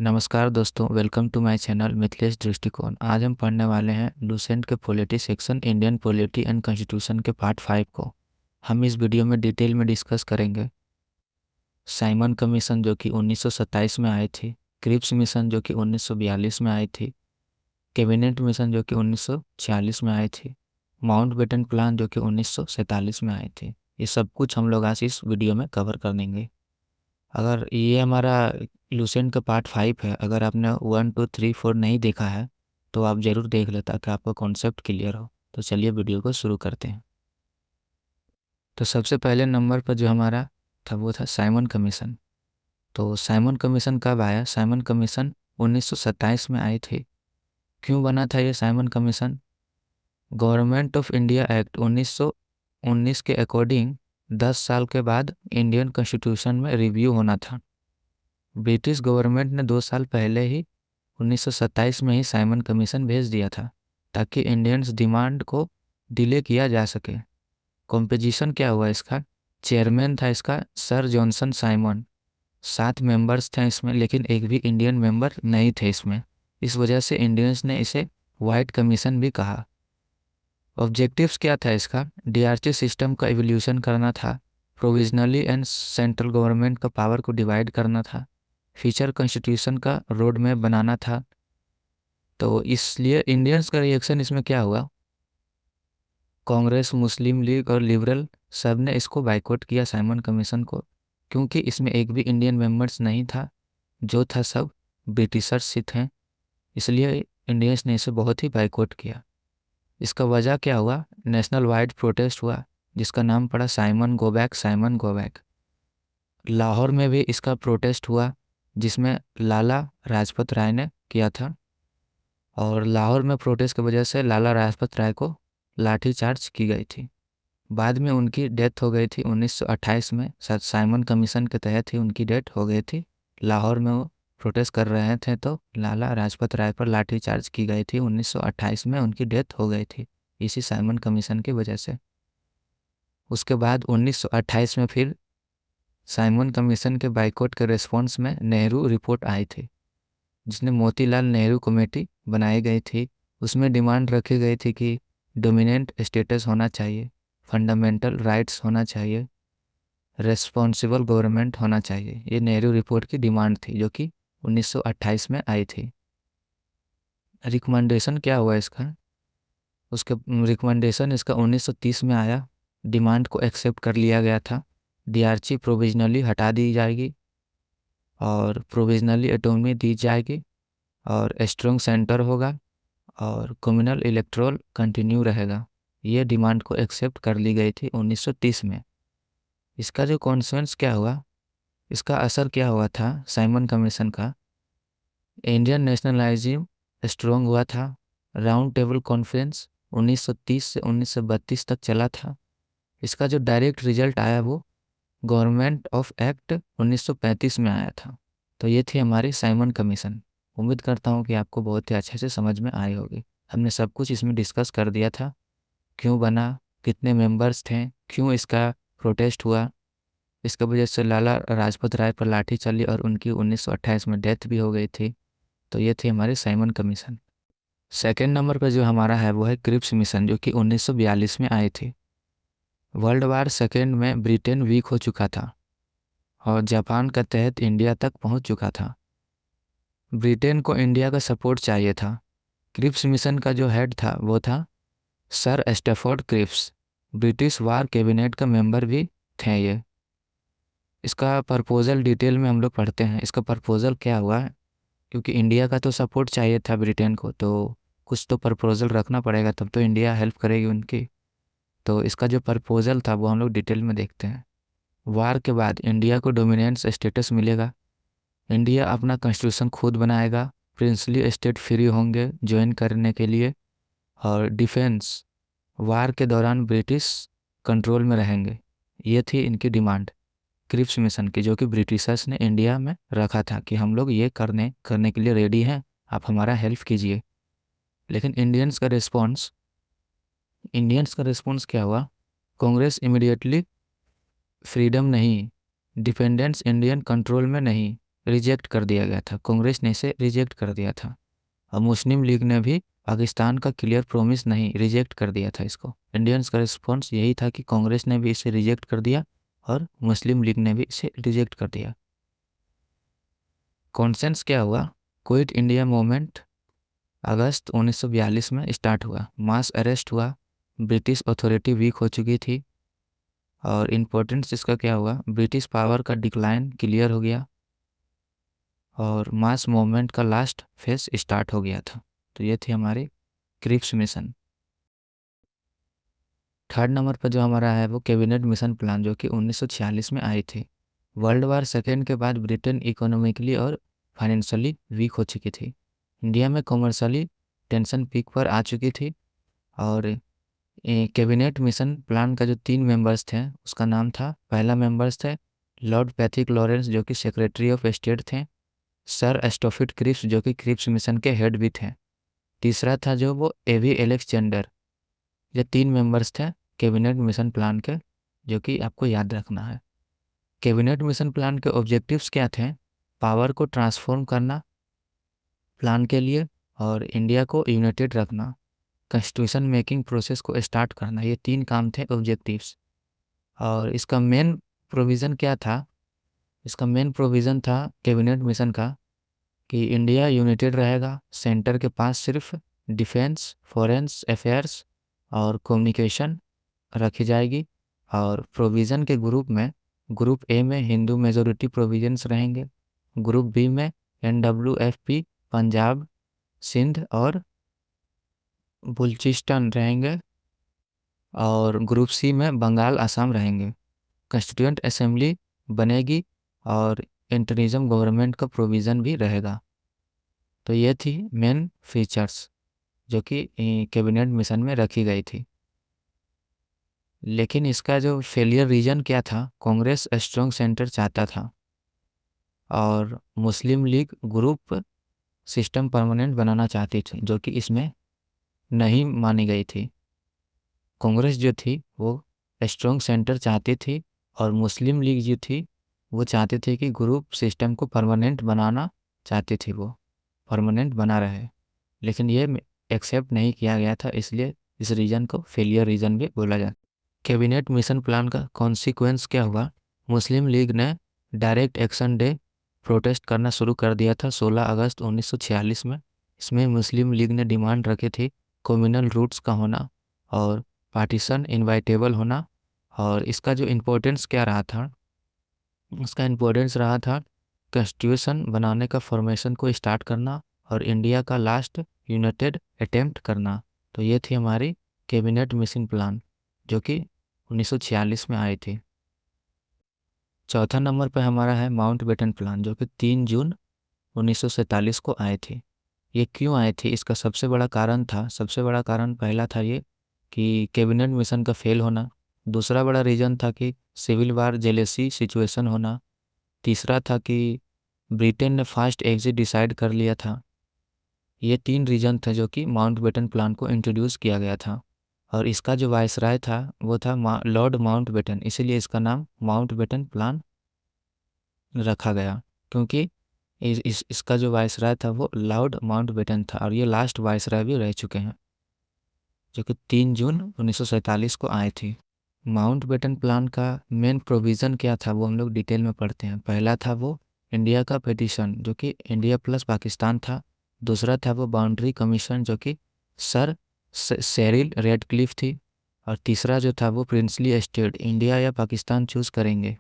नमस्कार दोस्तों, welcome to my channel Mithilesh Drishtikon. आज हम पढ़ने वाले हैं लुसेंट के polity section Indian polity and constitution के पार्ट 5 को। हम इस वीडियो में डिटेल में डिस्कस करेंगे साइमन कमीशन जो कि 1927 में आई थी, क्रिप्स मिशन जो कि 1942 में आई थी, कैबिनेट मिशन जो कि 1946 में आई थी, माउंटबेटन प्लान जो कि 1947 में आई थी। ये सब कुछ हम लोग आज इस वीडियो में कवर कर लेंगे। अगर ये हमारा लुसेंट का पार्ट 5 है, अगर आपने 1 2 3 4 नहीं देखा है तो आप ज़रूर देख लें ताकि आपका कॉन्सेप्ट क्लियर हो। तो चलिए वीडियो को शुरू करते हैं। तो सबसे पहले नंबर पर जो हमारा था वो था साइमन कमीशन। तो साइमन कमीशन कब आया? साइमन कमीशन 1927 में आई थी। क्यों बना था ये Simon commission? Government of India act 1919 के अकॉर्डिंग 10 साल के बाद इंडियन कॉन्स्टिट्यूशन में रिव्यू होना था। ब्रिटिश गवर्नमेंट ने 2 साल पहले ही 1927 में ही साइमन कमीशन भेज दिया था ताकि इंडियंस डिमांड को डिले किया जा सके। कॉम्पोजिशन क्या हुआ इसका? चेयरमैन था इसका सर जॉनसन साइमन। 7 मेंबर्स थे इसमें, लेकिन एक भी इंडियन मेंबर नहीं थे इसमें। इस वजह से इंडियंस ने इसे वाइट कमीशन भी कहा। ऑब्जेक्टिव्स क्या था इसका? डीआरसी सिस्टम का इवोल्यूशन करना था, प्रोविजनली एंड सेंट्रल गवर्नमेंट का पावर को डिवाइड करना था, फ्यूचर कॉन्स्टिट्यूशन का रोड मैप बनाना था। तो इसलिए इंडियंस का रिएक्शन इसमें क्या हुआ? कांग्रेस, मुस्लिम लीग और लिबरल सब ने इसको बाइकआउट किया साइमन कमीशन को, क्योंकि इसमें एक भी इंडियन मेंबर्स नहीं था, जो था सब ब्रिटिशर्स ही थे। इसलिए इंडियंस ने इसे बहुत ही बाइकआउट किया। इसका वजह क्या हुआ? नेशनल वाइड प्रोटेस्ट हुआ जिसका नाम पड़ा Simon go back, Simon go back. Lahore में भी इसका प्रोटेस्ट हुआ जिसमें लाला लाजपत राय ने किया था, और लाहौर में प्रोटेस्ट की वजह से लाला लाजपत राय को लाठीचार्ज की गई थी। बाद में उनकी डेथ हो गई थी 1928 में, शायद साइमन कमीशन के तहत ही उनकी डेथ हो गई थी। लाहौर में वो प्रोटेस्ट कर रहे थे तो लाला लाजपत राय पर लाठीचार्ज की गई थी। 1928 में उनकी डेथ हो गई थी इसी साइमन कमीशन की वजह से। उसके बाद 1928 में फिर साइमन कमीशन के बाइकआउट के रिस्पॉन्स में नेहरू रिपोर्ट आई थी, जिसने मोतीलाल नेहरू कमेटी बनाई गई थी। उसमें डिमांड रखी गई थी कि डोमिनेंट स्टेटस होना चाहिए, फंडामेंटल राइट्स होना चाहिए, रेस्पॉन्सिबल गवर्नमेंट होना चाहिए। ये नेहरू रिपोर्ट की डिमांड थी जो कि 1928 में आई थी। रिकमेंडेशन क्या हुआ इसका? उसके रिकमेंडेशन इसका 1930 में आया। डिमांड को एक्सेप्ट कर लिया गया था। डीआरसी प्रोविजनली हटा दी जाएगी और प्रोविजनली ऑटोनॉमी दी जाएगी, और स्ट्रॉन्ग सेंटर होगा, और कम्युनल इलेक्ट्रोल कंटिन्यू रहेगा। ये डिमांड को एक्सेप्ट कर ली गई थी 1930 में। इसका जो कॉन्सिक्वेंस क्या हुआ, इसका असर क्या हुआ था साइमन कमीशन का? इंडियन नेशनलिज्म स्ट्रॉन्ग हुआ था। राउंड टेबल कॉन्फ्रेंस 1930 से 1932 तक चला था। इसका जो डायरेक्ट रिजल्ट आया वो गवर्नमेंट ऑफ एक्ट 1935 में आया था। तो ये थी हमारी साइमन कमीशन। उम्मीद करता हूँ कि आपको बहुत ही अच्छे से समझ में आई होगी। हमने सब कुछ इसमें डिस्कस कर दिया था, क्यों बना, कितने मेंबर्स थे, क्यों इसका प्रोटेस्ट हुआ, इसकी वजह से लाला लाजपत राय पर लाठी चली और उनकी 1928 में डेथ भी हो गई थी। तो ये थी हमारी साइमन कमीशन। सेकेंड नंबर पर जो हमारा है वो है क्रिप्स मिशन, जो कि 1942 में आई थी। वर्ल्ड वार सेकेंड में ब्रिटेन वीक हो चुका था और जापान का तहत इंडिया तक पहुंच चुका था। ब्रिटेन को इंडिया का सपोर्ट चाहिए था। क्रिप्स मिशन का जो हेड था वो था सर स्टैफोर्ड क्रिप्स। ब्रिटिश वार कैबिनेट का मेंबर भी थे ये। इसका प्रपोजल डिटेल में हम लोग पढ़ते हैं। इसका प्रपोजल क्या हुआ, क्योंकि इंडिया का तो सपोर्ट चाहिए था ब्रिटेन को, तो कुछ तो प्रपोजल रखना पड़ेगा, तब तो इंडिया हेल्प करेगी उनकी। तो इसका जो प्रपोजल था वो हम लोग डिटेल में देखते हैं। वार के बाद इंडिया को डोमिनेंस स्टेटस मिलेगा। इंडिया अपना कॉन्स्टिट्यूशन खुद बनाएगा। प्रिंसली स्टेट फ्री होंगे ज्वाइन करने के लिए। और डिफेंस, वार के दौरान ब्रिटिश कंट्रोल में रहेंगे। ये थी इनकी डिमांड क्रिप्स मिशन की, जो कि ब्रिटिशर्स ने इंडिया में रखा था कि हम लोग ये करने के लिए रेडी हैं, आप हमारा हेल्प कीजिए। लेकिन इंडियंस का रिस्पॉन्स क्या हुआ? कांग्रेस इमीडिएटली फ्रीडम नहीं, डिपेंडेंस इंडियन कंट्रोल में नहीं, रिजेक्ट कर दिया गया था, कांग्रेस ने इसे रिजेक्ट कर दिया था। और मुस्लिम लीग ने भी पाकिस्तान का क्लियर प्रॉमिस नहीं, रिजेक्ट कर दिया था इसको। इंडियंस का रिस्पॉन्स यही था कि कांग्रेस ने भी इसे रिजेक्ट कर दिया और मुस्लिम लीग ने भी इसे रिजेक्ट कर दिया। कॉन्सेंस क्या हुआ? क्विट इंडिया मूवमेंट अगस्त 1942 में स्टार्ट हुआ। मास अरेस्ट हुआ, ब्रिटिश अथॉरिटी वीक हो चुकी थी। और इम्पोर्टेंस इसका क्या हुआ? ब्रिटिश पावर का डिक्लाइन क्लियर हो गया और मास मूवमेंट का लास्ट फेज स्टार्ट हो गया था। तो ये थी हमारी क्रिप्स मिशन। थर्ड नंबर पर जो हमारा है वो कैबिनेट मिशन प्लान, जो कि 1946 में आई थी। वर्ल्ड वार सेकेंड के बाद ब्रिटेन इकोनॉमिकली और फाइनेंशियली वीक हो चुकी थी। इंडिया में कॉमर्शियली टेंशन पीक पर आ चुकी थी। और कैबिनेट मिशन प्लान का जो 3 मेंबर्स थे उसका नाम था, पहला मेंबर्स थे लॉर्ड पैथिक लॉरेंस जो कि सेक्रेटरी ऑफ स्टेट थे, सर स्टोफिट क्रिप्स जो कि क्रिप्स मिशन के हेड भी थे, तीसरा था जो वो एवी एलेक्जेंडर। ये 3 मेंबर्स थे कैबिनेट मिशन प्लान के, जो कि आपको याद रखना है। कैबिनेट मिशन प्लान के ऑब्जेक्टिव्स क्या थे? पावर को ट्रांसफॉर्म करना प्लान के लिए, और इंडिया को यूनाइटेड रखना, कॉन्स्टिट्यूशन मेकिंग प्रोसेस को स्टार्ट करना। ये 3 काम थे ऑब्जेक्टिव्स। और इसका मेन प्रोविज़न क्या था? इसका मेन प्रोविज़न था कैबिनेट मिशन का कि इंडिया यूनाइटेड रहेगा, सेंटर के पास सिर्फ डिफेंस, फॉरेन अफेयर्स और कम्युनिकेशन रखी जाएगी। और प्रोविज़न के ग्रुप में, ग्रुप ए में हिंदू मेजोरिटी प्रोविजंस रहेंगे, ग्रुप बी में NWFP पंजाब, सिंध और बलूचिस्तान रहेंगे, और ग्रुप सी में बंगाल, असम रहेंगे। कॉन्स्टिट्यूएंट असेंबली बनेगी और इंटरिज्म गवर्नमेंट का प्रोविज़न भी रहेगा। तो ये थी मेन फीचर्स जो कि कैबिनेट मिशन में रखी गई थी। लेकिन इसका जो फेलियर रीजन क्या था? कांग्रेस स्ट्रॉन्ग सेंटर चाहता था और मुस्लिम लीग ग्रुप सिस्टम परमानेंट बनाना चाहती थी, जो कि इसमें नहीं मानी गई थी। कांग्रेस जो थी वो स्ट्रॉन्ग सेंटर चाहती थी और मुस्लिम लीग जो थी वो चाहती थी कि ग्रुप सिस्टम को परमानेंट बनाना चाहती थी, वो परमानेंट बना रहे। लेकिन ये एक्सेप्ट नहीं किया गया था, इसलिए इस रीजन को फेलियर रीजन भी बोला जाता। कैबिनेट मिशन प्लान का कॉन्सिक्वेंस क्या हुआ? मुस्लिम लीग ने डायरेक्ट एक्शन डे प्रोटेस्ट करना शुरू कर दिया था 16 अगस्त 1946 में। इसमें मुस्लिम लीग ने डिमांड रखी थी कम्युनल रूट्स का होना और पार्टीशन इनवाइटेबल होना। और इसका जो इम्पोर्टेंस क्या रहा था? उसका इम्पोर्टेंस रहा था कॉन्स्टिट्यूशन बनाने का फॉर्मेशन को स्टार्ट करना और इंडिया का लास्ट यूनाइटेड अटेम्प्ट करना। तो ये थी हमारी कैबिनेट मिशन प्लान जो कि 1946 में आई थी। चौथा नंबर पर हमारा है माउंटबेटन प्लान, जो कि 3 जून 1947 को आई थी। ये क्यों आई थी? इसका सबसे बड़ा कारण था, सबसे बड़ा कारण पहला था ये कि कैबिनेट मिशन का फेल होना। दूसरा बड़ा रीज़न था कि सिविल वार जेलेसी सिचुएशन होना। तीसरा था कि ब्रिटेन ने फास्ट एग्जिट डिसाइड कर लिया था। ये 3 रीज़न थे जो कि माउंटबेटन प्लान को इंट्रोड्यूस किया गया था। और इसका जो वायसराय था वो था लॉर्ड माउंटबेटन, इसीलिए इसका नाम माउंटबेटन प्लान रखा गया, क्योंकि इसका जो वायसराय था वो लॉर्ड माउंटबेटन था और ये लास्ट वायसराय भी रह चुके हैं, जो कि 3 जून 1947 को आए थी। माउंटबेटन प्लान का मेन प्रोविज़न क्या था वो हम लोग डिटेल में पढ़ते हैं। पहला था वो इंडिया का पिटीशन, जो कि इंडिया प्लस पाकिस्तान था। दूसरा था वो बाउंड्री कमीशन, जो कि सर सेरिल रेडक्लिफ थी। और तीसरा जो था वो प्रिंसली स्टेट, इंडिया या पाकिस्तान चूज़ करेंगे।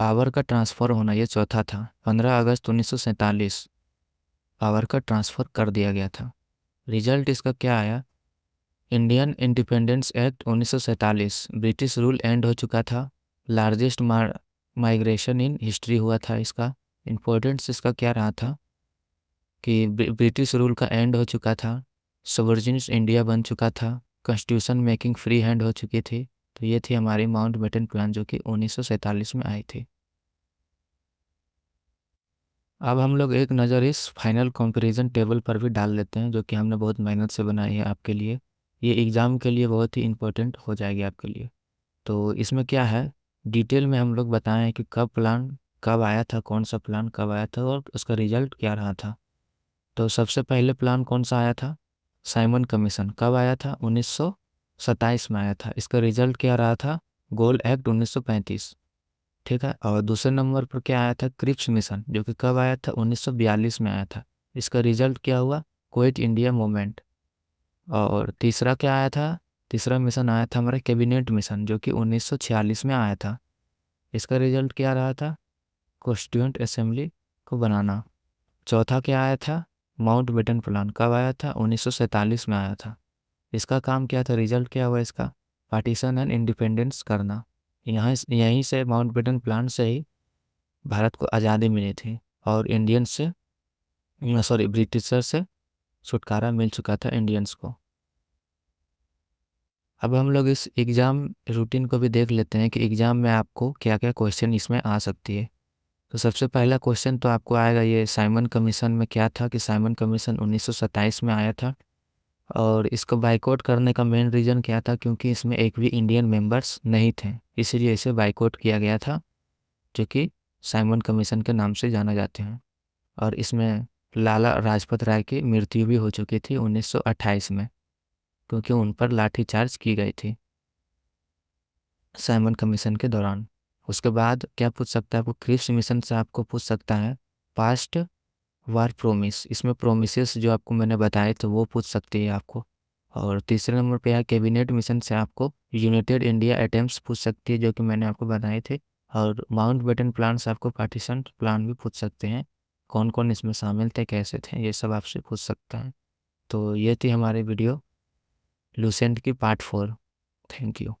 पावर का ट्रांसफ़र होना, ये चौथा था। 15 अगस्त 1947 पावर का ट्रांसफ़र कर दिया गया था। रिजल्ट इसका क्या आया? Indian independence act 1947, British rule and हो चुका था। लार्जेस्ट माइग्रेशन इन हिस्ट्री हुआ था इसका। इम्पोर्टेंस इसका क्या रहा था कि ब्रिटिश रूल का एंड हो चुका था, सोवर्जिन्स इंडिया बन चुका था, कॉन्स्टिट्यूशन मेकिंग फ्री हैंड हो चुकी थी। तो ये थी हमारी माउंटबेटन प्लान जो कि 1947 में आई थी। अब हम लोग एक नज़र इस फाइनल कंपैरिजन टेबल पर भी डाल लेते हैं, जो कि हमने बहुत मेहनत से बनाई है आपके लिए। ये एग्ज़ाम के लिए बहुत ही इम्पोर्टेंट हो जाएगी आपके लिए। तो इसमें क्या है, डिटेल में हम लोग बताएं कि कब प्लान कब आया था, कौन सा प्लान कब आया था और उसका रिजल्ट क्या रहा था। तो सबसे पहले प्लान कौन सा आया था, साइमन कमीशन, कब आया था, 1927 में आया था। इसका रिजल्ट क्या रहा था, गोल एक्ट 1935। ठीक है। और दूसरे नंबर पर क्या आया था, क्रिप्स मिशन, जो कि कब आया था, 1942 में आया था। इसका रिजल्ट क्या हुआ, क्विट इंडिया मूवमेंट। और तीसरा क्या आया था, तीसरा मिशन आया था हमारा कैबिनेट मिशन, जो कि 1946 में आया था। इसका रिजल्ट क्या रहा था, कॉन्स्टिट्यूएंट असेंबली को बनाना। चौथा क्या आया था, माउंट बेटन प्लान, कब आया था, 1947 में आया था। इसका काम क्या था, रिजल्ट क्या हुआ इसका, पार्टीशन एंड इंडिपेंडेंस करना। यहीं से माउंट बेटन प्लान से ही भारत को आज़ादी मिली थी और इंडियंस से, सॉरी, ब्रिटिशर से छुटकारा मिल चुका था इंडियंस को। अब हम लोग इस एग्ज़ाम रूटीन को भी देख लेते हैं कि एग्ज़ाम में आपको क्या क्या क्वेश्चन इसमें आ सकती है। तो सबसे पहला क्वेश्चन तो आपको आएगा ये, साइमन कमीशन में क्या था कि साइमन कमीशन 1927 में आया था और इसको बाइकआउट करने का मेन रीज़न क्या था, क्योंकि इसमें एक भी इंडियन मेंबर्स नहीं थे, इसीलिए इसे बाइकआउट किया गया था, जो कि साइमन कमीशन के नाम से जाना जाते हैं। और इसमें लाला लाजपत राय की मृत्यु भी हो चुकी थी 1928 में, क्योंकि उन पर लाठीचार्ज की गई थी साइमन कमीशन के दौरान। उसके बाद क्या पूछ सकता है आपको, क्रिप्स मिशन से आपको पूछ सकता है पास्ट वार प्रोमिस, इसमें प्रोमिसेस जो आपको मैंने बताए थे वो पूछ सकती है आपको। और तीसरे नंबर पे है कैबिनेट मिशन से आपको यूनाइटेड इंडिया अटेम्प्ट्स पूछ सकती है, जो कि मैंने आपको बताए थे। और माउंट बेटन प्लान से आपको पार्टीशन प्लान भी पूछ सकते हैं, कौन कौन इसमें शामिल थे, कैसे थे, ये सब आपसे पूछ सकता है। तो ये थी हमारी वीडियो लूसेंट की पार्ट 4। Thank you.